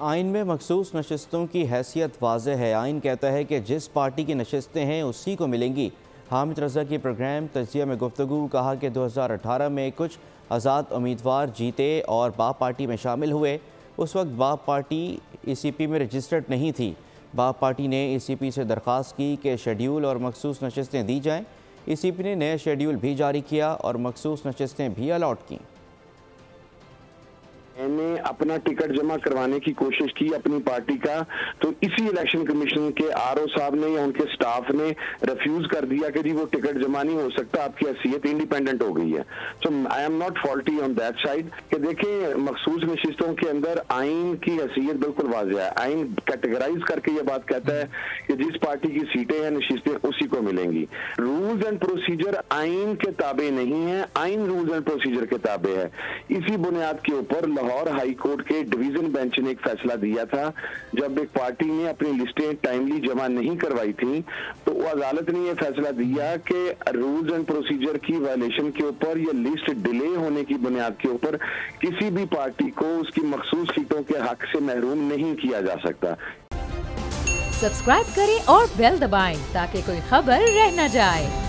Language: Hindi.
आइन में मखसूस नशस्तों की हैसियत वाज़ेह है। आइन कहता है कि जिस पार्टी की नशस्तें हैं उसी को मिलेंगी। हामिद रज़ा की प्रोग्राम तजिया में गुफ्तगू कहा कि 2018 में कुछ आज़ाद उम्मीदवार जीते और बाप पार्टी में शामिल हुए। उस वक्त बाप पार्टी ECP में रजिस्टर्ड नहीं थी। बाप पार्टी ने ECP से दरख्वास्त की कि शेड्यूल और मखसूस नशस्तें दी जाएँ। ECP ने नया शेड्यूल भी जारी किया और मखसूस नशस्तें भी अलॉट की। मैंने अपना टिकट जमा करवाने की कोशिश की अपनी पार्टी का, तो इसी इलेक्शन कमीशन के RO साहब ने या उनके स्टाफ ने रिफ्यूज कर दिया कि जी वो टिकट जमा नहीं हो सकता, आपकी हैसियत इंडिपेंडेंट हो गई है। So I am not faulty on that side कि देखें मखसूस नशिस्तों के अंदर आइन की हैसियत बिल्कुल वाज़ेह है। आइन कैटेगराइज करके ये बात कहता है कि जिस पार्टी की सीटें हैं नशिस्तें उसी को मिलेंगी। रूल्स एंड प्रोसीजर आइन के ताबे नहीं है, आइन रूल्स एंड प्रोसीजर के ताबे है। इसी बुनियाद के ऊपर लाहौर हाई कोर्ट के डिवीजन बेंच ने एक फैसला दिया था, जब एक पार्टी ने अपनी लिस्टें टाइमली जमा नहीं करवाई थी तो वो अदालत ने यह फैसला दिया कि रूल्स एंड प्रोसीजर की वायलेशन के ऊपर या लिस्ट डिले होने की बुनियाद के ऊपर किसी भी पार्टी को उसकी मखसूस सीटों के हक से महरूम नहीं किया जा सकता। सब्सक्राइब करें और बेल दबाएं ताकि कोई खबर रह न जाए।